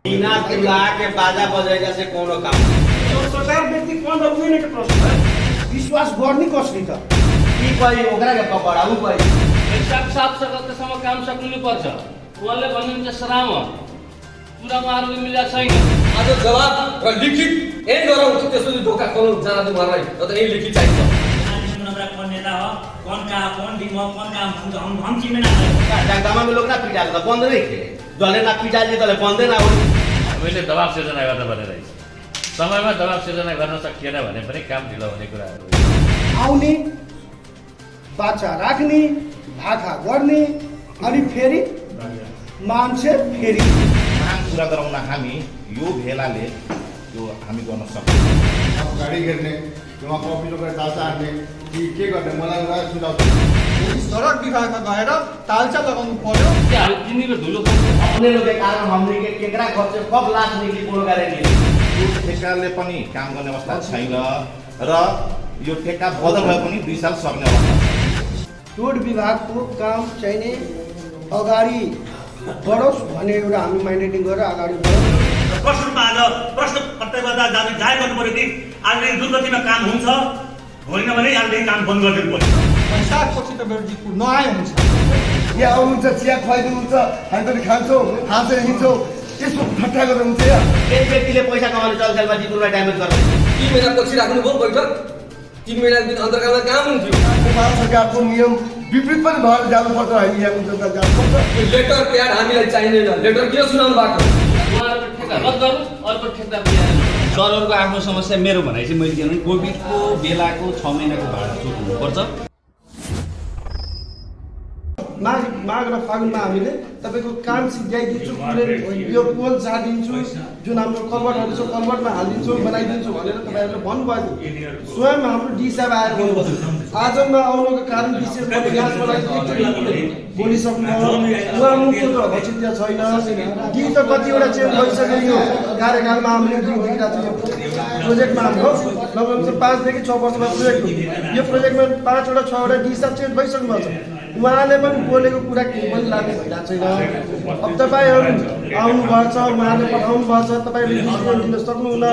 बिना तुला के बाजा बजाएगा से कोनो काम सरकार व्यक्ति कौन रहुए ने के प्रश्न है विश्वास गर्ने कसले त की पई ओकरा के पकडाउ पई साफ सगतसम्म काम सक्नु पर्छ उहाँले भन्नुहुन्छ श्राम पुरामा अरूले मिल्ला छैन आज जवाब र लिखित यही गरौँ त्यसपछि ढोका खोलौँ जान दुमहरुलाई त यही लिखित चाहिन्छ हमरा कौन नेता हो कौन का कौन टीम हो कौन काम हम टीम में ना जग्गामा लोग ना पिटाल त बन्द नै थे जले ना पिटाले तले बन्दै ना हो हामीले दबाब सिर्जना गर्न पर्ने रहेछ समयमा दबाब सिर्जना गर्न सकिएन भने पनि काम ढिलो हुने कुराहरू आउने बाचा राख्ने भाका गर्ने अनि फेरि मान्छे फेरि माग पुरा गराउन हामी यो भेलाले यो हामी गर्न सक्छौँ गाडी गर्ने किंवा कपी लोक चाल्सा हान्ने कि के गर्ने मलाई एउटा सुझाव सडक विभागमा गएर तालचा लगाउनु पर्यो त्यो तिनीहरू धुलो अपने लोग के कारण हमने के केकरा घर से कब लाख निकली कोनो गारेन्टी यो ठेकाले पनि काम गर्ने अवस्था छैन र यो ठेका बदल भए पनि 2 साल सक्ने अवस्था छ रोड विभागको काम चाहिने अगाडि बढोस् भन्ने एउटा हामी माइन्डेटिङ गरेर अगाडि बढौँ प्रश्नमा आज प्रश्न प्रतिबद्धता जारी गर्नु पर्यो कि आज दुर्गतिमा काम हुन्छ होइन भने आज काम बन्द गरिदिनु पर्छ पैसापछि त बेरजितपुर नआए हुन्छ यहाँ आउनुहुन्छ चिया खुवाइदिनुहुन्छ हामी पनि खान्छौँ हाँसेर हिँड्छौँ यसो ठट्टा गरेर हुन्छ या एक व्यक्तिले पैसा कमाउने चलखेलमा जितुलाई ड्यामेज गर्छ 3 महिना पछि राख्नुभयो बैठक 3 महिना दिन अन्तर्गतमा काम हुन्थ्यो भारत सरकारको नियम विपरीत पनि भएर जानुपर्छ हामी यहाँ जनता जानुपर्छ लेटर प्याड हामीलाई चाहिँदैन लेटर किन सुनाउनु भएको उहाँहरूको ठेक्का रद्द गर्नु अर्को ठेक्का दिएर सरहरूको आफ्नो समस्या मेरो भनाइ चाहिँ मैले के भने कोभिडको बेलाको 6 महिनाको भाडा चुक्नुपर्छ माघ र फागुनमा हामीले तपाईँको काम सिद्ध्याइदिन्छु यो पोल झारिदिन्छु जुन हाम्रो कलवर्टहरू छ कलवर्टमा हालिदिन्छौँ बनाइदिन्छु भनेर तपाईँहरूले भन्नुभएको स्वयं हाम्रो डी साहब आएर भन्नुभयो आजमा आउनुको कारण विशेष गरी यहाँको लागि बोलिसक्नुभयो उहाँ मुखको त औचित्य छैन डी त कतिवटा चेन्ज भइसक्यो यो कार्यकालमा हामीले डी दिइरहेको छ प्रोजेक्टमा हाम्रो लगभग 5 देखि 6 वर्षमा प्रोजेक्ट हो यो प्रोजेक्टमा 5 वटा 6 वटा डी साहब चेन्ज भइसक्नु भएको छ उहाँले पनि बोलेको कुरा केही पनि लागु भइरहेको छैन अब तपाईँहरू आउनुभएको छ उहाँले पठाउनु भएको छ तपाईँहरूले डिसिजन दिन सक्नुहुन्न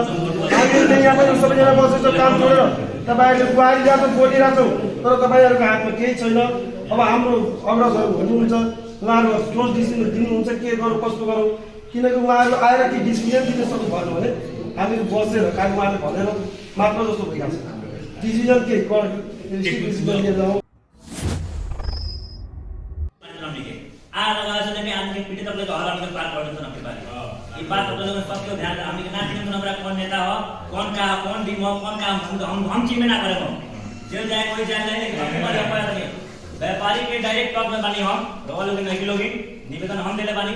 हामीले यहाँ पनि सबैजना बसेको काम छोडेर तपाईँहरूले गुहारिरहेको बोलिरहेछौँ तर तपाईँहरूको हातमा केही छैन अब हाम्रो अग्रजहरू हुनुहुन्छ उहाँहरू ठोस डिसिजन दिनुहुन्छ के गरौँ कस्तो गरौँ किनकि उहाँहरू आएर के डिसिजन दिन सक्नु भएन भने हामीहरू बसेर खालि उहाँले भनेर मात्र जस्तो भइरहेको छ डिसिजन के डिसिजन लिएर जाउँ आज लगाएर चाहिँ आदमी पीड़ित अपने को हराने का पार कर देते हैं बारे ये बात तो लोगों सबको ध्यान हमने ना टीम में हमारा कौन नेता हो कौन का कौन टीम हो कौन काम हम टीम में ना करें हम जेल जाए कोई जाए नहीं हमारे व्यापार नहीं व्यापारी के डायरेक्ट टॉप में बनी हम रोल लोग नहीं लोग निवेदन हम देले बानी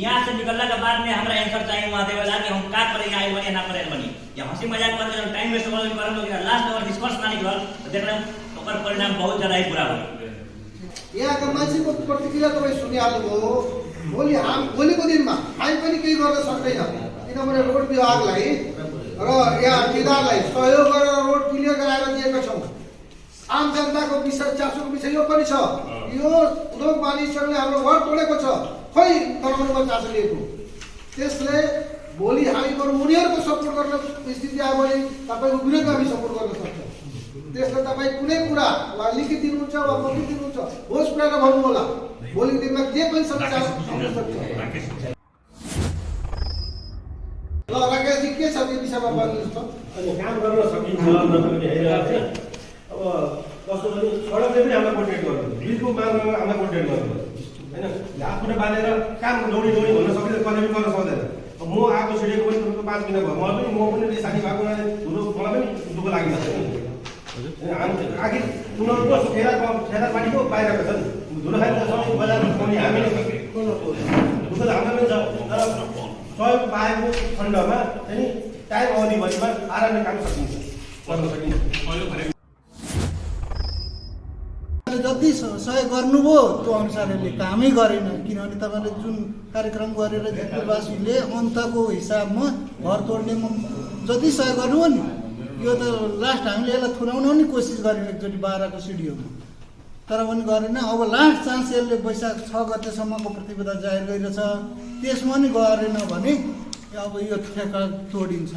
यहाँ से निकलने के बाद में हमारा आंसर चाहिए वहाँ देवेला कि हम का करेंगे आए बनी ना करें बनी या हंसी मजाक करते हैं टाइम वेस्ट कर लोग लास्ट अगर डिस्कस ना निकल तो देख रहे हैं ओकर परिणाम बहुत ज्यादा ही बुरा हो यहाँका मान्छेको प्रतिक्रिया तपाईँ सुनिहाल्नुभयो भोलिको दिनमा हामी पनि केही गर्न सक्दैन किनभने रोड विभागलाई र यहाँ ठेकेदारलाई सहयोग गरेर रोड क्लियर गराएर दिएका छौँ आम जनताको विषय चासोको विषय यो पनि छ यो उद्योग मानिसहरूले हाम्रो घर तोडेको छ खै बनाउनुमा चासो लिएको त्यसले भोलि हामी बरु उनीहरूको सपोर्ट गर्न स्थिति आयो भने तपाईँको विरुद्धमा हामी सपोर्ट गर्न सक्छौँ त्यसले तपाईँ कुनै कुरा वा लिखित दिनुहुन्छ वा कपी दिनुहुन्छ होस् पुऱ्याएर भन्नु होला भोलिको दिनमा जे पनि समस्या आउन सक्छ ल राकेशजी के छ त्यो विषयमा भन्नुहोस् त अनि काम गर्न सकिन्छ नसकिने हेरिरहेको छ अब कस्तो भने सडकले पनि हामीलाई कन्ट्याक्ट गर्नु बिचको मार्गमा हामीलाई कन्ट्याक्ट गर्नु होइन हातखुट्टा बाँधेर काम दौडी भन्न सकिँदैन कहिले पनि गर्न सक्दैन म आएको छिडेको पनि तपाईँको 5 महिना भयो म पनि साथी भएको मलाई पनि दुःख लागिरहेको छ आखिर उनीहरूको ठेलापाटीको बाहिरको छन् धुलो खाइ सबै बजारमा पाउने हामीले दुःख त हाम्रो पनि छ तर सहयोग पाएको खण्डमा चाहिँ टाइम अवधिभरिमा आरामले काम सकिन्छ गर्न सकिन्छ जति सहयोग गर्नुभयो त्यो अनुसारले कामै गरेन किनभने तपाईँले जुन कार्यक्रम गरेर जितपुरवासीले अन्तको हिसाबमा घर तोड्नेमा जति सहयोग गर्नुभयो नि यो त लास्ट हामीले यसलाई थुनाउन पनि कोसिस गऱ्यौँ एकचोटि 12 को सिडिओमा तर पनि गरेन अब लास्ट चान्स यसले वैशाख 6 गतेसम्मको प्रतिबद्धता जाहेर गरिरहेछ त्यसमा नि गरेन भने अब यो ठेका तोडिन्छ।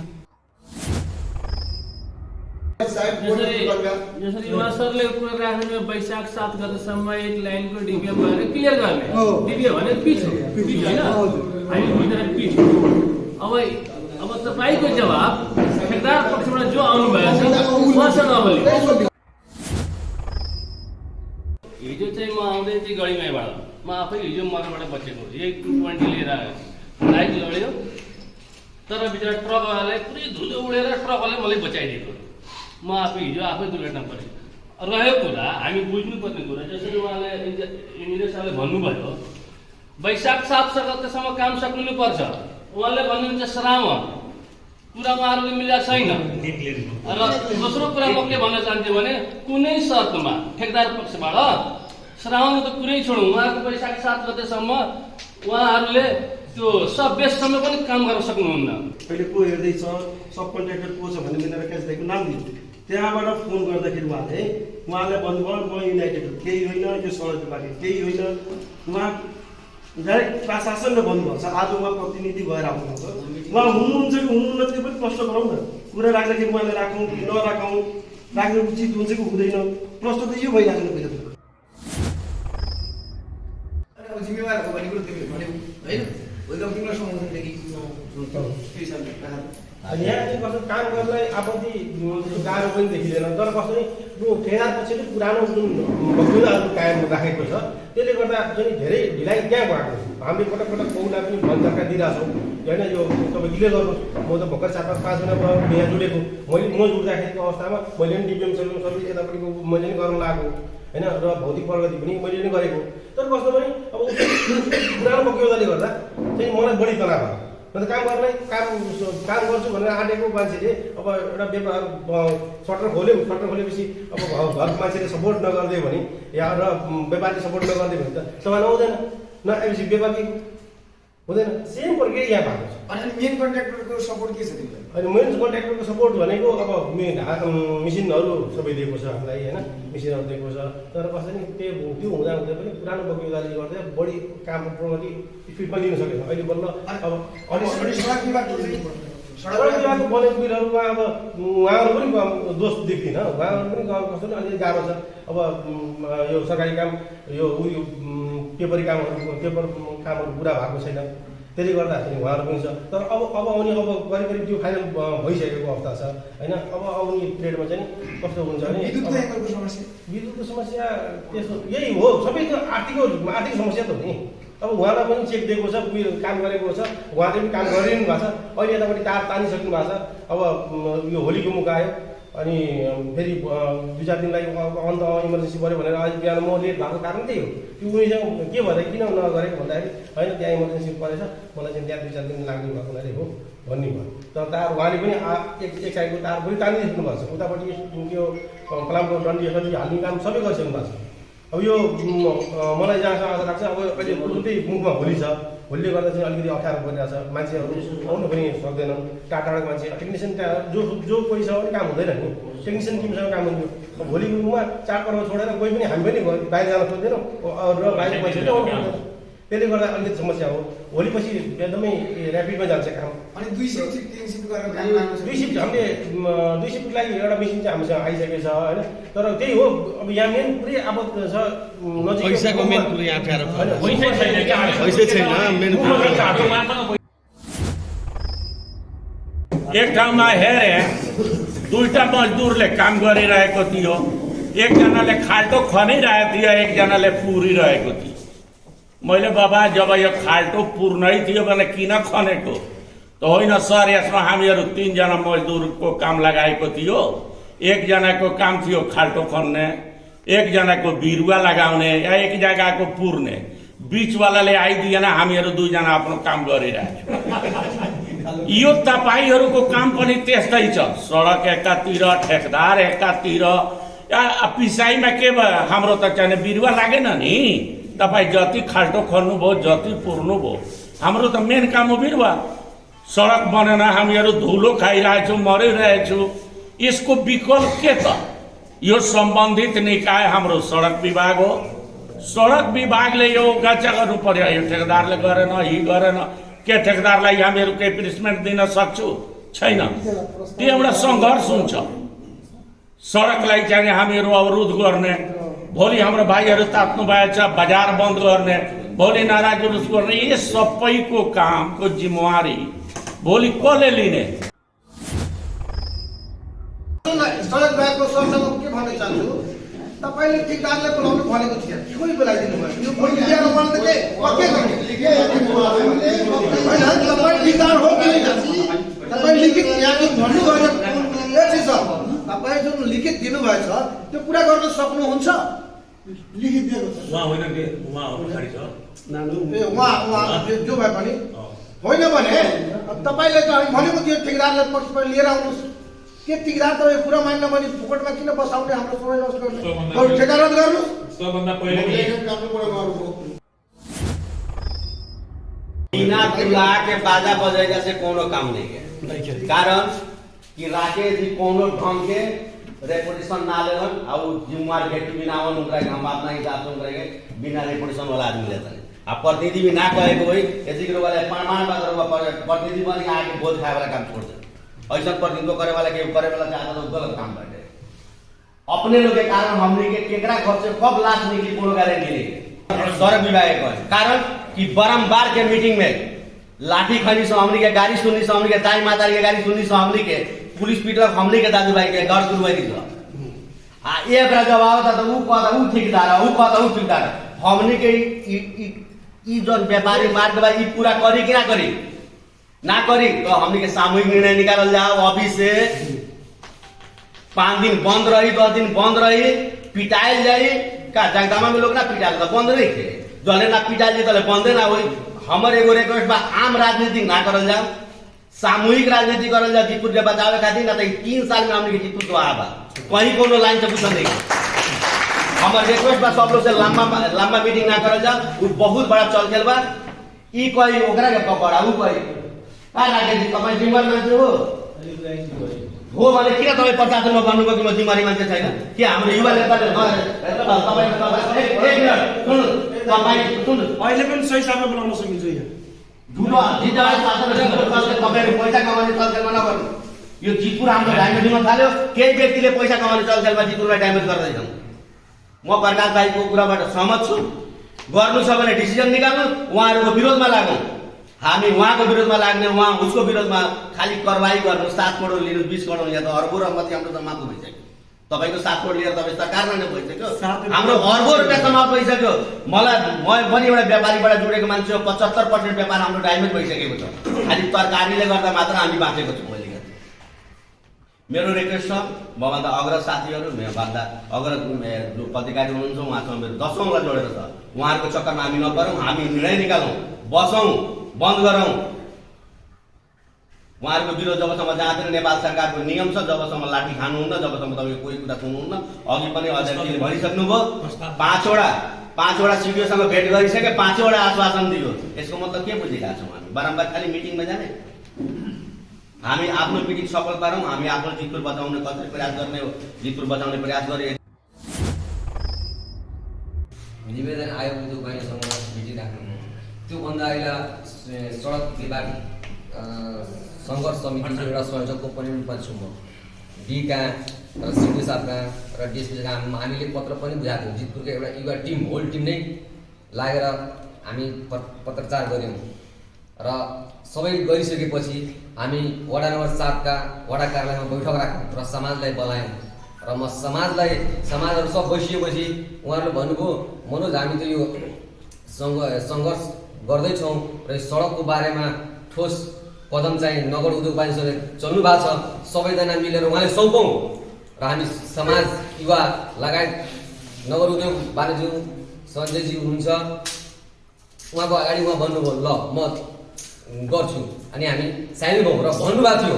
जसरी उहाँ सरले कुरा राख्नु वैशाख 7 गतेसम्म एक लाइनको डिबिएम भएर क्लियर गर्ने। डिबिएम भने पिच हो, होइन हामी भन्दाखेरि पिच हो। अब तपाईँको जवाब ठेकदार पक्षबाट जो आउनु भएको छ उहाँसँग बोल्नु। हिजो चाहिँ म आउँदै थिएँ गढीमाईबाट, म आफै हिजो मरबाट बचेको, यही 220 लिएर आयो, लाइट लड्यो, तर बिचरा ट्रकवालालाई पुरै धुलो उडेर ट्रकवालाले मलाई बचाइदिएको। म आफै दुर्घटना परेँ। रह्यो कुरा हामी बुझ्नुपर्ने कुरा, जसरी उहाँले इन्जिनियर साहबले भन्नुभयो वैशाख 7 गतेसम्म काम सकिनुपर्छ, उहाँले भन्नुहुन्छ श्रावण, कुरा उहाँहरूले मिलेको छैन। र दोस्रो कुरा म के भन्न चाहन्छु भने कुनै शर्तमा ठेकदार पक्षबाट श्रावण त कुरै छोडौँ, उहाँको वैशाख 7 गतेसम्म उहाँहरूले त्यो सब बेससम्म पनि काम गर्न सक्नुहुन्न। अहिले को हेर्दैछ, सब कन्ट्र्याक्टर को छ भन्ने मेरो क्यासदाईको नाम दिनु। त्यहाँबाट फोन गर्दाखेरि उहाँले भन्नुभयो म युनाइटेड केही होइन, यो सडकको लागि केही होइन। उहाँ डाइरेक्ट प्रशासनले भन्नुभएको छ। आज उहाँ प्रतिनिधि भएर आउनुहुन्छ, उहाँ हुनुहुन्छ कि हुनुहुन्न त्यो पनि प्रश्न गरौँ न। कुरा राख्दाखेरि उहाँले राखौँ कि नराखौँ, राख्नु उचित हुन्छ कि हुँदैन, प्रश्न त यो भइराख्नु पहिला। जिम्मेवार हो भन्ने कुरो तिमीले भन्यौ होइन, एकदम तिमीलाई समाउँछदेखि यहाँ चाहिँ कस्तो काम गर्नलाई आपत्ति गाह्रो पनि देखिँदैन, तर कस्तो ठेगार पछिले पुरानो जुन भक्तुलाहरू कायम राखेको छ त्यसले गर्दा चाहिँ धेरै ढिलाइ त्यहाँ गएको। हामीले पटक पटक बहुलाई पनि भनचक्का दिइरहेछौँ होइन, यो तपाईँ ढिले गर्नुहोस्। म त भर्खर 4-5 महिना यहाँ जुडेको, म जुट्दाखेरिको अवस्थामा मैले पनि डिपिएम सर्भिस यतापट्टिको मैले पनि गर्न लागेको होइन, र भौतिक प्रगति पनि मैले नै गरेको। तर कस्तो पनि अब पुरानो बक्यौदाले गर्दा चाहिँ मलाई बढी तनाव भयो। अन्त काम गर्छु भनेर आँटेको मान्छेले अब एउटा व्यापार सटर खोलेपछि अब घरको मान्छेले सपोर्ट नगरिदियो भने या र व्यापारले सपोर्ट नगरिदियो भने त सामान आउँदैन, नआएपछि व्यापार हुँदैन। सेम प्रक्रिया यहाँ भएको छ। अनि मेन कन्ट्र्याक्टरको सपोर्ट के छ तिमीलाई? अनि मेन कन्ट्र्याक्टरको सपोर्ट भनेको अब मिसिनहरू सबै दिएको छ हामीलाई होइन, मिसिनहरू दिएको छ। तर कसै नि त्यो हुँदा पनि पुरानो बक्यौदाले गर्दा बढी काम प्रगति स्पिडमा लिन सकेन। अहिले बल्ल अब सडक विभागको बनेको बिलहरूमा अब उहाँहरू पनि दोष देख्दिनँ, उहाँहरू पनि कस्तो नि अलिकति गाह्रो छ। अब यो सरकारी काम यो उयो पेपर कामहरू पुरा भएको छैन, त्यसले गर्दाखेरि उहाँहरू पनि छ। तर अब आउने करिब त्यो फाइनल भइसकेको अवस्था छ होइन। अब आउने पिरियडमा चाहिँ कस्तो हुन्छ भने विद्युतको समस्या त्यस्तो यही हो, सबैको आर्थिक समस्या त हो नि। अब उहाँलाई पनि चेक दिएको छ, काम गरेको छ, उहाँले पनि काम गरिरहनु भएको छ। अहिले यतापट्टि तार तानिसक्नु भएको छ। अब यो होलीको मुख आयो, अनि फेरि 2-4 दिनलाई अन्त इमर्जेन्सी पऱ्यो भनेर अहिले बिहान म लेट भएको कारण त्यही हो। त्यो उनीसँग के भन्दा किन नगरेको भन्दाखेरि होइन त्यहाँ इमर्जेन्सी परेछ, मलाई चाहिँ त्यहाँ 2-4 दिन लाग्ने भएको हुनाले हो भन्ने भयो। तर तार उहाँले पनि एक साइडको तार पनि तानिदिनु भएको छ, उतापट्टि त्यो फलामको डन्डी हाल्ने काम सबै गरिसक्नु भएको छ। अब यो मलाई जहाँसम्म आशा लाग्छ अब अहिले पुरै मुखमा होली छ, होलीले गर्दा चाहिँ अलिकति अप्ठ्यारो परिरहेको छ, मान्छेहरू आउनु पनि सक्दैनन्। टाढाको मान्छे टेक्निसियन जो कोही छ भने काम हुँदैन नि, टेक्निसियन टिमसँग काम हुन्थ्यो। भोलिको रुममा चाडपर्व छोडेर कोही पनि हामी पनि बाहिर जान खोज्दैनौँ र बाहिर पैसा आउनु खोज्दैन। त्यसले गर्दा अलिकति समस्या हो। भोलिपछि एकदमै ऱ्यापिडमा जान्छ काम। अनि 2 शिफ्ट 3 शिफ्ट गरेर काम गर्ने 2 शिफ्ट हामीले 2 शिफ्टको लागि एउटा मेसिन चाहिँ हामीसँग आइसकेको छ होइन। तर त्यही हो, अब यहाँ मेन पुरै आबद्ध छ नजिक पैसाको मेन कुरा यहाँ अप्ठ्यारो छ। पैसा छैन मेन कुरा। एक ठाउँमा हेरे 2टा मजदुरले काम गरिरहेको थियो, एकजनाले खाल्टो खनिरहेको थियो, एकजनाले पुरिरहेको थियो। मैले बाबा जब यो खाल्टो पुर्नै थियो भने किन खनेको त होइन सर, यसमा हामीहरू 3 जना मजदुरको काम लगाएको थियो। एकजनाको काम थियो खाल्टो खन्ने, एकजनाको बिरुवा लगाउने या एक जग्गाको पुर्ने, बिचवालाले आइदिएन, हामीहरू 2 जना आफ्नो काम गरिरहेको। यो तपाईँहरूको काम पनि त्यस्तै छ, सडक एकातिर, ठेकदार एकातिर। पिसाइमा के भयो, हाम्रो त चाहिँ बिरुवा लागेन नि। तपाईँ जति खाल्टो खन्नुभयो, जति पुर्नुभयो, हाम्रो त मेन काम हो बिरुवा। सडक बनेन, हामीहरू धुलो खाइरहेछौँ, मरिरहेछौँ। यसको विकल्प के त? यो सम्बन्धित निकाय हाम्रो सडक विभाग हो। सडक विभागले यो गच्चा गर्नु पर्यो, यो ठेकेदारले गरेन, यी गरेन। के ठेकेदारलाई हामीहरू केही प्लेसमेन्ट दिन सक्छु छैन। त्यो एउटा सङ्घर्ष हुन्छ। सडकलाई चाहिँ हामीहरू अवरोध गर्ने, भोलि हाम्रो भाइहरू तात्नु भएछ बजार बन्द गर्ने, भोलि नारा जुलुस गर्ने, यो सबैको कामको जिम्मेवारी भोलि कसले लिने? सडक विभागको सरसँग के भन्न चाहन्छु, तपाईँले ठेकेदारलाई बोलाउनु भनेको थियो, कोही बोलाइदिनु भयो? यो बोलिदिएर मलाई त के पक्कै गर्ने होइन। तपाईँ ठेकेदार हो कि होइन? तपाईँ लिखित यहाँ भन्नुभयो, तपाईँ जुन लिखित दिनुभएछ त्यो पुरा गर्न सक्नुहुन्छ? लिखित दिएको छ उहाँ होइन के उहाँ हो पछाडि छ उहाँ जो भए पनि होइन भने तपाईँले त हामी भनेको थियो ठेकेदारलाई पक्ष लिएर आउनुहोस्। के ठेकेदार तपाईँ पुरा मान्न भने फुकटमा किन बसाउने? हाम्रो समय लस गर्ने, ठेकेदार रद्द गर्नु। सबभन्दा पहिले बिना बुला के बाजा बजेगा से कोनो काम नहीं है। कारण कि राकेश जी कोनो ढंग के रेपुटेशन ना लेवन और जिम्मेवार व्यक्ति भी ना होन, उनका हम अपना हिसाब से उनका बिना रेपुटेशन वाला आदमी लेता है। अब प्रतिनिधि भी ना कहे कोई ऐसी करो वाले प्रमाण पत्र प्रतिनिधि बन आके बोझ खाए वाला काम छोड़ दे। ऐसा प्रतिनिधित्व करे वाला के करे वाला चाहता तो गलत काम करे। अपने लोग के कारण हमने के केकरा घर से कब लाश निकली कोनो गारंटी नहीं। सड़क विभाग के कारण कि बारंबार के मीटिंग में लाठी खनी से हमनी के गाड़ी सुननी से हमनी के ताई माता के गाड़ी सुननी से हमनी के पुलिस पीटक हमनी के दादू भाई के घर शुरू हुई थी। आ एक जब आवता तो वो कहता वो ठेकेदार है, वो कहता वो ठेकेदार है। हमनी के ई जो व्यापारी मार्ग बा ई पूरा करी कि ना करी? ना करी तो हमनी के सामूहिक निर्णय निकालल जाओ। अभी से 5 दिन बंद रही, 10 दिन बंद रही, पिटाइल जाई का जगदामा में लोग ना पिटाइल तो बंद नहीं थे, जले ना पिटाइल तो बंदे ना हुई। हमारे एगो रिक्वेस्ट बा, आम राजनीति ना करल जाओ, सामूहिक राजनीति करल जाओ जीतपुर के बचावे खातिर। ना तो 3 साल में हमने के जीतपुर तो आबा कहीं कोनो लाइन से पूछल नहीं। हमारे रिक्वेस्ट बा सब लोग से लंबा मीटिंग ना करल जाओ। वो बहुत बड़ा चल खेल बा। ई कोई ओकरा के पकड़ा उ कोई का राकेश जी तपाईँ जिम्मेवार मान्छे हो भने किन तपाईँ प्रशासनमा भन्नुभयो कि म जिम्मेवारी मान्छे छैन? के हाम्रो युवा नेताले तपाईँ अहिले पनि सही सामना बनाउन सकिन्छ। यहाँ ठुलो जिम्मेवारी शासन तपाईँहरू पैसा कमाउने चलखेलमा नगर्नु। यो जितपुर हाम्रो ड्यामेज हुन थाल्यो। केही व्यक्तिले पैसा कमाउने चलखेलमा जितपुरलाई ड्यामेज गर्दैछन्। म प्रकाश भाइको कुराबाट सहमत छु। गर्नु छ भने डिसिजन निकाल्नु, उहाँहरूको विरोधमा लाग्नु। हामी उहाँको विरोधमा लाग्ने, उहाँ उसको विरोधमा खाली कारवाही गर्नु। 7 करोड लिनु, 20 करोड या त अर्बौं रकम हाम्रो त मात्र भइसक्यो। तपाईँको 7 करोड लिएर तपाईँ सरकारमा नै भइसक्यो, हाम्रो अर्बौं रुपियाँ समाप्त भइसक्यो। मलाई म पनि एउटा व्यापारीबाट जोडेको मान्छे हो। 75% व्यापार हाम्रो ड्यामेज भइसकेको छ। खालि तरकारीले गर्दा मात्र हामी बाँचेको छौँ। मैले मेरो रिक्वेस्ट छ, मभन्दा अग्रज साथीहरू, मेरोभन्दा अग्रज जो पत्रकार हुनुहुन्छ उहाँसँग मेरो 10औँलाई जोडेर छ। उहाँहरूको चक्करमा हामी नपरौँ, हामी निर्णय निकालौँ, बसौँ, बन्द गरौँ। उहाँहरूको विरोध जबसम्म जहाँतिर नेपाल सरकारको नियम छ, जबसम्म लाठी खानुहुन्न, जबसम्म तपाईँ कोही कुरा सुन्नुहुन्न। अघि पनि अध्यक्षले भनिसक्नुभयो, 5वटा सिडिओसँग भेट गरिसके, 5वटा आश्वासन दियो। यसको मतलब के बुझेका छौँ? हामी बारम्बार खालि मिटिङमा जाने, हामी आफ्नो मिटिङ सफल पारौँ, हामी आफ्नो जितपुर बचाउने कसरी प्रयास गर्ने हो, जितपुर बचाउने प्रयास गरे। निवेदन आयो उद्योग बाहिरसँग मिटिङ राख्नु। त्योभन्दा अहिले सडक विभाग सङ्घर्ष समिति एउटा संयोजकको पनि रूपमा छु म। डी कहाँ र सिडिओ साहब कहाँ र डिएसपी कहाँ हामीले पत्र पनि बुझाएको थियौँ। जितपुरको एउटा युवा टिम, होल टिम नै लागेर हामी पत्रचार गऱ्यौँ र सबै गरिसकेपछि हामी वडा नम्बर 7 का वडा कार्यालयमा बैठक राख्यौँ र समाजलाई बोलायौँ। र म समाजहरू सब बसिएपछि उहाँहरूले भन्नुभयो, मनोज हामी त यो सङ्घर्ष गर्दैछौँ र सडकको बारेमा ठोस कदम चाहिँ नगर उद्योग वाणिज्यले चल्नु भएको छ, सबैजना मिलेर उहाँले सौंपौँ र हामी समाज, युवा लगायत नगर उद्योग वाणिज्य सञ्जयजी हुनुहुन्छ, उहाँको अगाडि उहाँ भन्नुभयो ल म गर्छु। अनि हामी साइन भयौँ र भन्नुभएको थियो,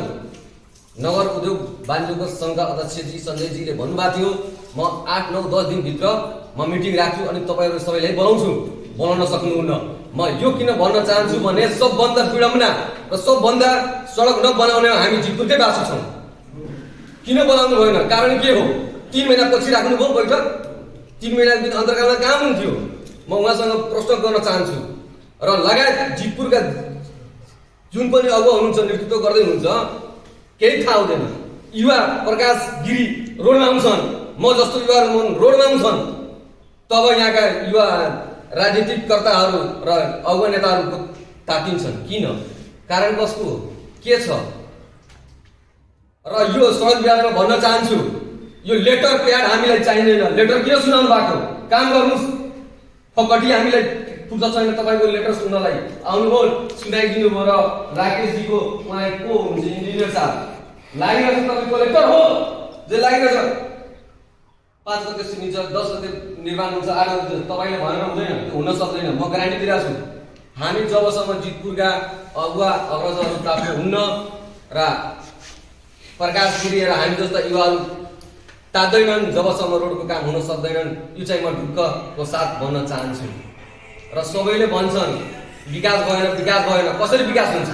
नगर उद्योग वाणिज्यको सङ्घका अध्यक्षजी सञ्जयजीले भन्नुभएको थियो म 8, 9, 10 दिनभित्र म मिटिङ राख्छु अनि तपाईँहरू सबैलाई बोलाउँछु। बोलाउन सक्नुहुन्न। म यो किन भन्न चाहन्छु भने सबभन्दा विडम्बना र सबभन्दा सडक नबनाउने हामी जितपुरकै वासी छौँ। किन बनाउनु भएन? कारण के हो? 3 महिना पछि राख्नुभयो बैठक। 3 महिना अन्तर्कालमा कहाँ हुन्थ्यो? म उहाँसँग प्रश्न गर्न चाहन्छु र लगायत जितपुरका जुन पनि अगुवा हुनुहुन्छ नेतृत्व गर्दै हुनुहुन्छ केही थाहा हुँदैन। युवा प्रकाश गिरी रोडमा आउँछन्, म जस्तो युवाहरू रोडमा आउँछन्, तब यहाँका युवा राजनीतिक कर्ताहरू र अगुवा नेताहरू तातिन्छन्। किन? कारण कसको हो, के छ? र यो सडक विभागमा भन्न चाहन्छु, यो लेटर प्याड हामीलाई चाहिँदैन। लेटर किन सुनाउनु भएको? काम गर्नुहोस्। फकटी हामीलाई फुर्सद छैन तपाईँको लेटर सुन्नलाई। आउनुभयो, सुनाइदिनु भयो। र राकेशजीको उहाँ को हुन्छ इन्जिनियर साहब लागिरहेछ, तपाईँको लेटर हो जे लागिरहेछ। 5 गते सिग्नेचर, 10 गते निर्माण हुन्छ, 8 गते तपाईँले भनेर हुँदैन, हुन सक्दैन। म ग्यारेन्टी दिइरहेको छु। हामी जबसम्म जितपुरका अगुवा अग्रजहरू प्राप्त हुन्न र प्रकाश गिरी र हामी जस्ता युवाहरू तात्दैनन्, जबसम्म रोडको काम हुन सक्दैनन्, यो चाहिँ म ढुक्कको साथ भन्न चाहन्छु। र सबैले भन्छन् विकास भएन। कसरी विकास हुन्छ?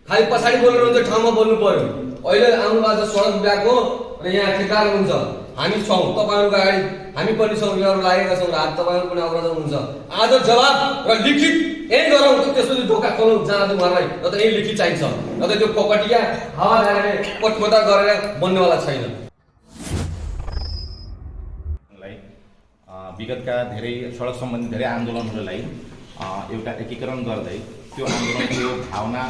खालि पछाडि बोल्नुहुन्छ, ठाउँमा बोल्नु पर्यो। अहिले आउनुभएको छ सडक विभागको र यहाँ ठेकेदार हुनुहुन्छ, हामी छौँ, तपाईँहरूको अगाडि हामी पनि छौँ, यिनीहरू लागेका छौँ र तपाईँहरू पनि अग्रज हुनुहुन्छ। आज जवाब र लिखित यही गरौँ, त्यसपछि ढोका खोलौँ जाँदा उहाँहरूलाई, न त यही लिखित चाहिन्छ, न त त्यो फोकटिया हावा हालेर पटपटा गरेर बन्नेवाला छैन। विगतका धेरै सडक सम्बन्धी धेरै आन्दोलनहरूलाई एउटा एकीकरण गर्दै त्यो आन्दोलनको भावना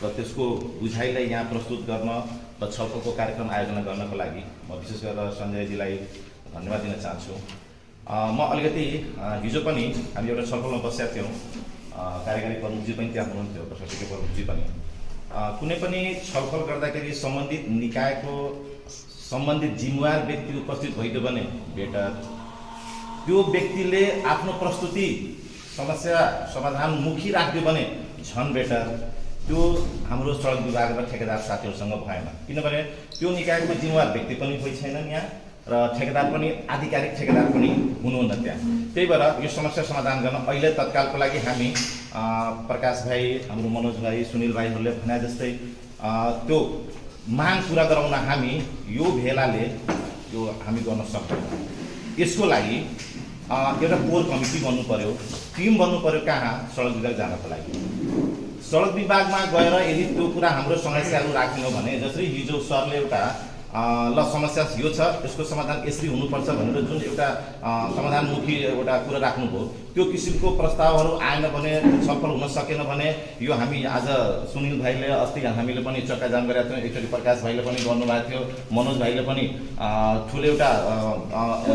र त्यसको बुझाइलाई यहाँ प्रस्तुत गर्न र छलफलको कार्यक्रम आयोजना गर्नको लागि म विशेष गरेर सञ्जयजीलाई धन्यवाद दिन चाहन्छु। म अलिकति हिजो पनि हामी एउटा छलफलमा बसेका थियौँ, कार्यकारी प्रमुखजी पनि त्यहाँ हुनुहुन्थ्यो, प्रशासकीय प्रमुखजी पनि। कुनै पनि छलफल गर्दाखेरि सम्बन्धित निकायको सम्बन्धित जिम्मेवार व्यक्ति उपस्थित भइदियो भने बेटर, त्यो व्यक्तिले आफ्नो प्रस्तुति समस्या समाधानमुखी राख्दियो भने झन् बेटर। त्यो हाम्रो सडक विभाग र ठेकेदार साथीहरूसँग भएन, किनभने त्यो निकायको जिम्मेवार व्यक्ति पनि कोही छैनन् यहाँ र ठेकेदार पनि आधिकारिक ठेकेदार पनि हुनुहुन्न त्यहाँ। त्यही भएर यो समस्या समाधान गर्न अहिले तत्कालको लागि हामी प्रकाश भाइ, हाम्रो मनोज भाइ, सुनिल भाइहरूले भने जस्तै त्यो माग पुरा गराउन हामी यो भेलाले यो हामी गर्न सक्दैनौँ। यसको लागि एउटा कोर कमिटी बन्नु पर्यो, टिम बन्नु पर्यो। कहाँ? सडक विभाग जानको लागि। सडक विभागमा गएर यदि त्यो कुरा हाम्रो समस्याहरू राख्नु भने, जसरी हिजो सरले एउटा ल समस्या यो छ, यसको समाधान यसरी हुनुपर्छ भनेर जुन एउटा समाधानमुखी एउटा कुरा राख्नुभयो, त्यो किसिमको प्रस्तावहरू आएन भने, छलफल हुन सकेन भने, यो हामी आज सुनिल भाइले अस्ति हामीले पनि चक्काजाम गरेका थियौँ, एकचोटि प्रकाश भाइले पनि गर्नुभएको थियो, मनोज भाइले पनि ठुलो एउटा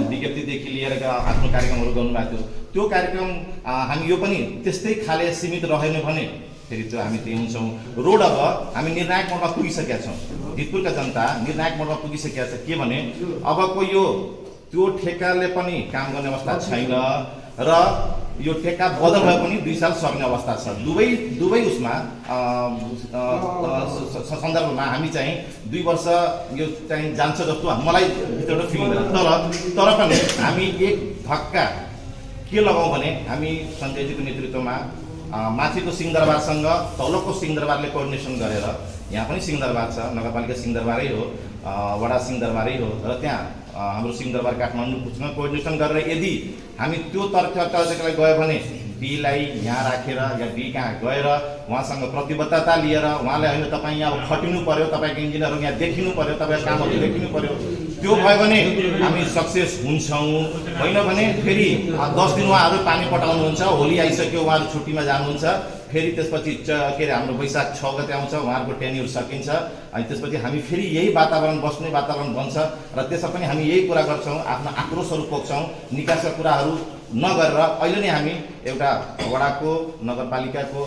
विज्ञप्तिदेखि लिएर आफ्नो कार्यक्रमहरू गर्नुभएको थियो। त्यो कार्यक्रम हामी यो पनि त्यस्तै खाले सीमित रहेन भने फेरि त्यो हामी त्यही हुन्छौँ। रोड अब हामी निर्णायक मोडमा पुगिसकेका छौँ। जितपुरका जनता निर्णायक मोडमा पुगिसकेका छ। के भने अबको यो त्यो ठेकाले पनि काम गर्ने अवस्था छैन र यो ठेका बदल भए पनि 2 साल सक्ने अवस्था छ। दुवै उसमा सन्दर्भमा हामी चाहिँ 2 वर्ष यो चाहिँ जान्छ जस्तो मलाई भित्रबाट फिल हुँदैन। तर पनि हामी एक धक्का के लगाउँ भने, हामी सञ्जयजीको नेतृत्वमा माथिको सिंहदरबारसँग तलको सिंहदरबारले कोअर्डिनेसन गरेर, यहाँ पनि सिंहदरबार छ, नगरपालिका सिंहदरबारै हो, वडा सिंहदरबारै हो, र त्यहाँ हाम्रो सिंहदरबार काठमाडौँसँग कोअर्डिनेसन गरेर यदि हामी त्यो तर्फलाई गयो भने बीलाई यहाँ राखेर या बी कहाँ गएर उहाँसँग प्रतिबद्धता लिएर उहाँले होइन तपाईँ यहाँ खटिनु पर्यो, तपाईँको इन्जिनियरहरू यहाँ देखिनु पर्यो, तपाईँको कामहरू देखिनु पर्यो, त्यो भयो भने हामी सक्सेस हुन्छौँ। होइन भने फेरि 10 दिन उहाँहरू पानी पटाउनुहुन्छ, होली आइसक्यो, उहाँहरू छुट्टीमा जानुहुन्छ, फेरि त्यसपछि के अरे हाम्रो वैशाख 6 गते आउँछ, उहाँहरूको टेन्युर सकिन्छ, अनि त्यसपछि हामी फेरि यही वातावरण बस्ने वातावरण बन्छ। र त्यसमा पनि हामी यही कुरा गर्छौँ, आफ्नो आक्रोशहरू पोख्छौँ, निकासका कुराहरू नगरेर अहिले नै हामी एउटा वडाको नगरपालिकाको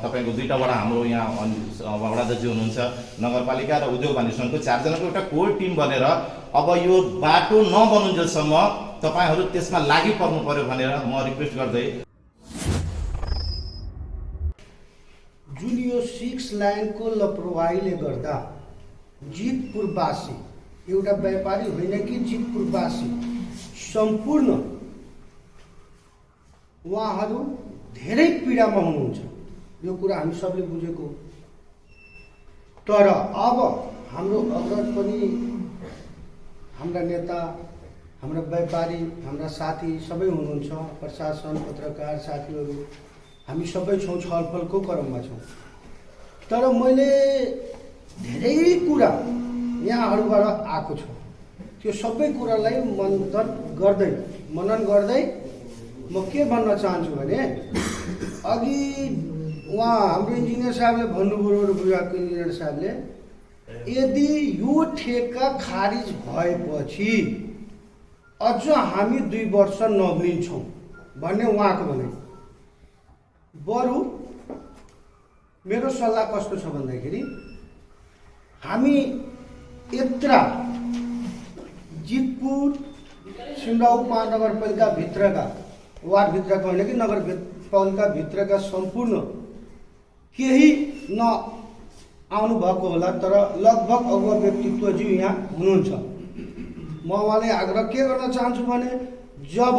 तपाईँको 2टा वडा हाम्रो यहाँ वडाध्यक्ष हुनुहुन्छ, नगरपालिका र उद्योग वाणिज्य सङ्घको 4 जनाको एउटा कोर टिम बनेर अब यो बाटो नबनुन्जेलसम्म तपाईँहरू त्यसमा लागि पर्नु पर्यो भनेर म रिक्वेस्ट गर्दै, जुन यो 6 लाइनको लापरवाहीले गर्दा जितपुरवासी एउटा व्यापारी होइन कि जितपुरवासी सम्पूर्ण उहाँहरू धेरै पीडामा हुनुहुन्छ। यो कुरा हामी सबले बुझेको। तर अब हाम्रो अग्रज पनि, हाम्रा नेता, हाम्रा व्यापारी, हाम्रा साथी सबै हुनुहुन्छ, प्रशासन, पत्रकार साथीहरू हामी सबै छौँ छलफलको क्रममा छौँ। तर मैले धेरै कुरा यहाँहरूबाट आएको छु, त्यो सबै कुरालाई मनन गर्दै म के भन्न चाहन्छु भने अघि उहाँ हाम्रो इन्जिनियर साहबले भन्नुभयो, रोड विभागको इन्जिनियर साहबले, यदि यो ठेक्का खारिज भएपछि अझ हामी 2 वर्ष नभनिन्छौँ भन्ने उहाँको भनाइ। बरु मेरो सल्लाह कस्तो छ भन्दाखेरि हामी यत्रा जितपुर सिमराउ महानगरपालिका भित्रका वार्डभित्रका होइन कि नगरपालिका भित्रका सम्पूर्ण केही आउनु भएको होला, तर लगभग अगुवा व्यक्तित्वज्यू यहाँ हुनुहुन्छ। म उहाँलाई आग्रह के गर्न चाहन्छु भने जब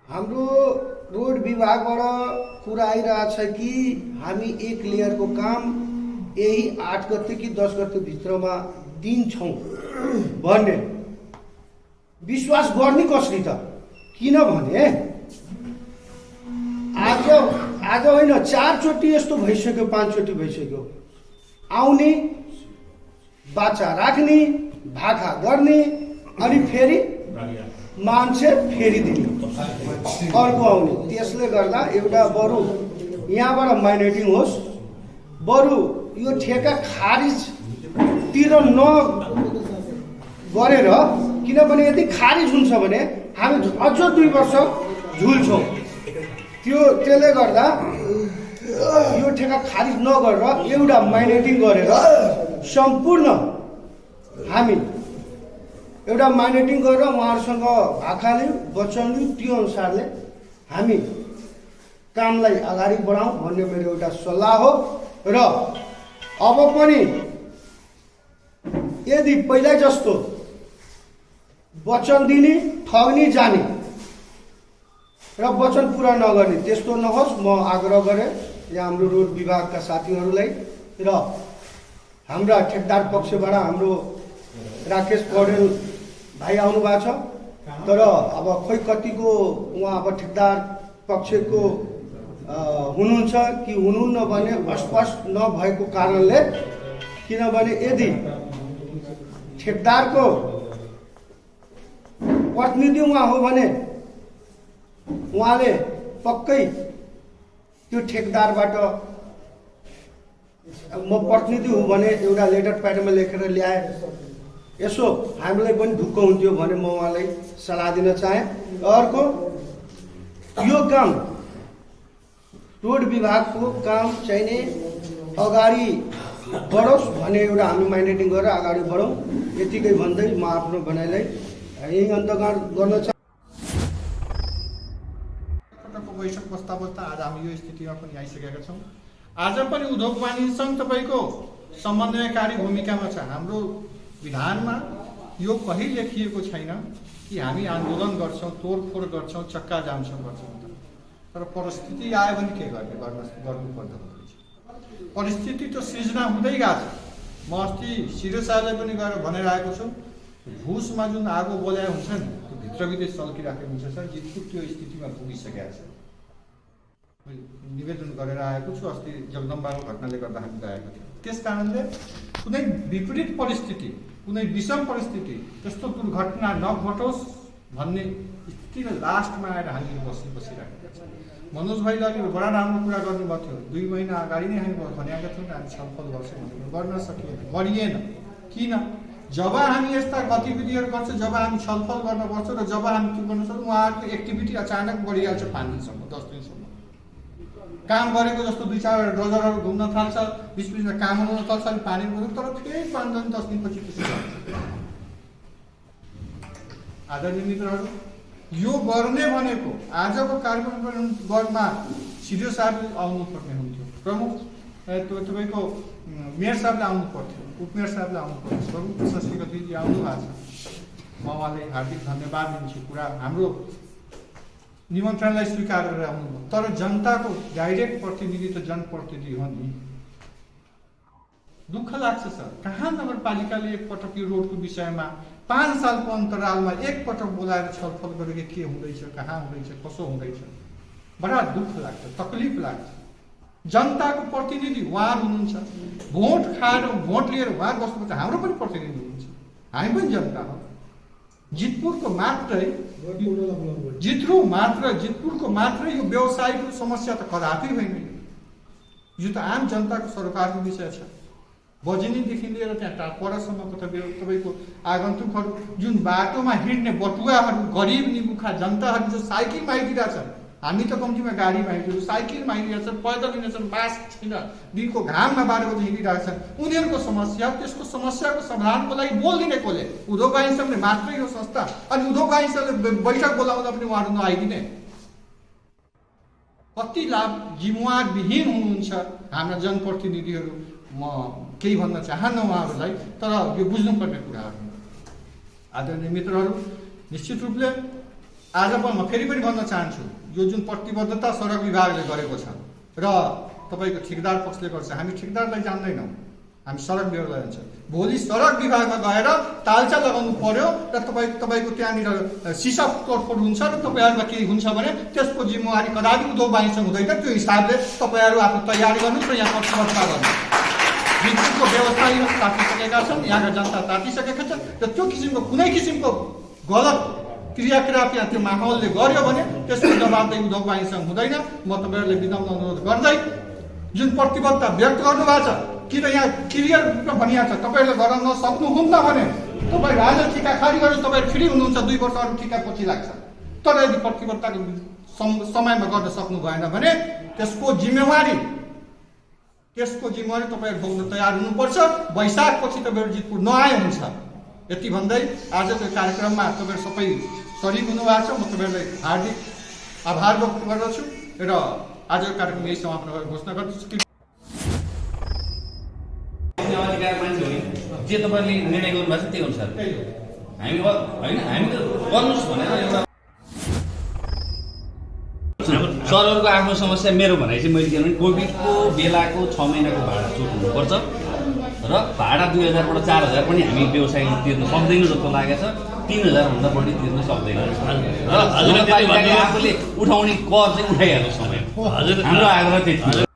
हाम्रो रोड विभागबाट कुरा आइरहेछ कि हामी 1 लेयरको काम यही 8 गते कि 10 गते भित्रमा दिन्छौँ भन्ने विश्वास गर्ने कसरी त? किनभने आज होइन 4 चोटि यस्तो भइसक्यो, 5 चोटि भइसक्यो। आउने बाचा राख्ने, भाखा गर्ने, अनि फेरि मान्छे फेरिदिने, अर्को आउने। त्यसले गर्दा एउटा बरु यहाँबाट माइनेटिङ होस्, बरु यो ठेका खारिजतिर नगरेर, किनभने यदि खारिज हुन्छ भने हामी अझ 2 वर्ष झुल्छौँ। त्यसले गर्दा यो ठेका खारिज नगरेर एउटा माइनेटिङ गरेर सम्पूर्ण हामी एउटा माइनेटिङ गरेर उहाँहरूसँग भाखा लियौँ, वचन लियौँ, त्यो अनुसारले हामी कामलाई अगाडि बढाउँ भन्ने मेरो एउटा सल्लाह हो। र अब पनि यदि पहिला जस्तो वचन दिने, ठग्ने, जाने र वचन पुरा नगर्ने त्यस्तो नहोस्, म आग्रह गरेँ यहाँ हाम्रो रोड विभागका साथीहरूलाई र हाम्रा ठेकदार पक्षबाट हाम्रो राकेश पौडेल भाइ आउनु भएको छ। तर अब खोइ कतिको उहाँ अब ठेकदार पक्षको हुनुहुन्छ कि हुनुहुन्न भन्ने स्पष्ट नभएको कारणले, किनभने यदि ठेकदारको प्रतिनिधि उहाँ हो भने उहाँले पक्कै त्यो ठेकदारबाट म प्रतिनिधि हुँ भने एउटा लेटर प्याडमा लेखेर ल्याए यसो हामीलाई पनि ढुक्क हुन्थ्यो भने म उहाँलाई सल्लाह दिन चाहेँ। अर्को, यो काम रोड विभागको काम चाहिने अगाडि बढोस् भन्ने एउटा हामी माइन्डेटिङ गरेर अगाडि बढौँ, यतिकै भन्दै म आफ्नो भनाइलाई यही अन्त गर्न चाहन्छु। बैठक बस्दा बस्दा आज हामी यो स्थितिमा पनि आइसकेका छौँ। आज पनि उद्योग वाणिज्य सङ्घ तपाईँको समन्वयकारी भूमिकामा छ। हाम्रो विधानमा यो कहीँ लेखिएको छैन कि हामी आन्दोलन गर्छौँ, तोडफोड गर्छौँ, चक्का जामछौँ गर्छौँ। तर परिस्थिति आयो भने के गर्नुपर्दो रहेछ। परिस्थिति त सृजना हुँदै गएको छ। म अस्ति सिरो साहबलाई पनि गएर भनेर आएको छु, भुसमा जुन आगो बोलाए हुन्छ नि, त्यो भित्रभित्रै सल्किराखेको हुन्छ सर, जितपुर त्यो स्थितिमा पुगिसकेको छ। निवेदन गरेर आएको छु, अस्ति जगदम्बाको घटनाले गर्दा हामी गएका थियौँ। त्यस कारणले कुनै विपरीत परिस्थिति, कुनै विषम परिस्थिति, त्यस्तो दुर्घटना नघटोस् भन्ने स्थितिमा लास्टमा आएर हामी बसिरहेका छौँ। मनोज भाइले अघि बडा राम्रो कुरा गर्नुभएको थियो। 2 महिना अगाडि नै हामी भनेका थियौँ हामी छलफल गर्छौँ भनेर, गर्न सकिएन, गरिएन। किन? जब हामी यस्ता गतिविधिहरू गर्छौँ, जब हामी छलफल गर्न पर्छौँ र जब हामी के गर्न सक्छौँ, उहाँहरूको एक्टिभिटी अचानक बढिहाल्छ। 5 दिनसम्म, 10 दिनसम्म काम गरेको जस्तो 2-4 डजरहरू घुम्न थाल्छ, बिचबिचमा काम हुन थाल्छ, अनि पानी पर्छ, तर फेरि 5 दिन 10 दिनपछि त्यसो हुन्छ। आदरणीय मित्रहरू, यो गर्ने भनेको आजको कार्यक्रममा सिडिओ साहबले आउनुपर्ने हुन्थ्यो, प्रमुख तपाईँको मेयर साहबले आउनु पर्थ्यो, उपमेयर साहबले आउनु पर्थ्यो, प्रमुख प्रशासनिक अधिकारी आउनु भएको छ। म उहाँलाई हार्दिक धन्यवाद दिन्छु। कुरा हाम्रो निमन्त्रणलाई स्वीकार गरेर आउनुभयो। तर जनताको डाइरेक्ट प्रतिनिधि त जनप्रतिनिधि हो नि। दुःख लाग्छ सर, कहाँ नगरपालिकाले एकपटक यो रोडको विषयमा 5 सालको अन्तरालमा एकपटक बोलाएर छलफल गरेको के हुँदैछ, कहाँ हुँदैछ, कसो हुँदैछ। बडा दुःख लाग्छ, तकलिफ लाग्छ। जनताको प्रतिनिधि उहाँहरू हुनुहुन्छ, भोट खाएर भोट लिएर उहाँ बस्नुपर्छ। हाम्रो पनि प्रतिनिधि हुनुहुन्छ, हामी पनि जनता हो। जितपुरको मात्रै यो व्यवसायको समस्या त कदापि होइन। यो त आम जनताको सरकारको विषय छ। बजनीदेखि लिएर त्यहाँ परसम्मको तपाईँको आगन्तुकहरू, जुन बाटोमा हिँड्ने बटुवाहरू, गरिब निमुखा जनताहरू जो साइकलमा आइदिरहेछन्, हामी त कम्तीमा गाडीमा हिँड्छौँ, साइकलमा हिँडिरहेछन्, पैदल हिँड्छन्, बास छैन, दिनको घाममा 12 बजी हिँडिरहेछन्। उनीहरूको समस्या, त्यसको समस्याको समाधानको लागि बोलिदिने कसले? उद्योग वाणिज्यले मात्रै यो संस्था। अनि उद्योग वाणिज्यले बैठक बोलाउँदा पनि उहाँहरू नआइदिने। कति लाभ जिम्मेवार विहीन हुनुहुन्छ हाम्रा जनप्रतिनिधिहरू। म केही भन्न चाहन्न उहाँहरूलाई, तर यो बुझ्नुपर्ने कुराहरू। आदरणीय मित्रहरू, निश्चित रूपले आज म फेरि पनि भन्न चाहन्छु, यो जुन प्रतिबद्धता सडक विभागले गरेको छ र तपाईँको ठेकेदार पक्षले गर्छ, हामी ठेकेदारलाई जान्दैनौँ, हामी सडक विभागलाई जान्छ। भोलि सडक विभागमा गएर तालचा लगाउनु पर्यो र तपाईँको त्यहाँनिर सिसा तोडफोड हुन्छ र तपाईँहरूमा केही हुन्छ भने त्यसको जिम्मेवारी कदापि उद्योग वाणिज्य हुँदैन। त्यो हिसाबले तपाईँहरू आफू तयारी गर्नुहोस् र यहाँ प्रतिबद्धता गर्नुहोस्। विद्युतको व्यवसायीहरू तातिसकेका छन्, यहाँका जनता तातिसकेका छन् र त्यो किसिमको कुनै किसिमको गलत क्रियाकलाप यहाँ त्यो माहौलले गर्यो भने त्यसको जवाबदेही उद्योग वाणिज्य हुँदैन। म तपाईँहरूले विनम्र अनुरोध गर्दै जुन प्रतिबद्धता व्यक्त गर्नुभएको छ, किन यहाँ क्लियर रूपमा भनिएको छ, तपाईँहरूले गर्न सक्नुहुन्न भने तपाईँ राजा ठिका खाली गर्नुहोस्, तपाईँ फ्री हुनुहुन्छ, 2 वर्ष अरू ठिका पछि लाग्छ। तर यदि प्रतिबद्धताको समयमा गर्न सक्नु भएन भने त्यसको जिम्मेवारी तपाईँहरू बोक्न तयार हुनुपर्छ। वैशाखपछि तपाईँहरू जितपुर नआए हुन्छ। यति भन्दै आजको कार्यक्रममा तपाईँहरू सबै सरिक हुनुभएको छ। म तपाईँहरूलाई हार्दिक आभार व्यक्त गर्दछु र आजको कार्यक्रम यही समापन गरेर घोषणा गर्दछु। अधिकार मान्छे होइन, जे तपाईँले निर्णय गर्नुभएको छ त्यही अनुसार हामी होइन, हामी त गर्नुहोस् भनेर एउटा सरहरूको आफ्नो समस्या। मेरो भनाइ चाहिँ मैले के भने कोभिडको बेलाको 6 महिनाको भाडा चुक हुनुपर्छ र भाडा 2000बाट 4000 पनि हामी व्यवसायमा तिर्न सक्दैनौँ जस्तो लागेको छ। 3000 भन्दा बढी तिर्न सक्दैन र आफूले उठाउने कर चाहिँ उठाइहाल्नु समय। हाम्रो आग्रह त्यति।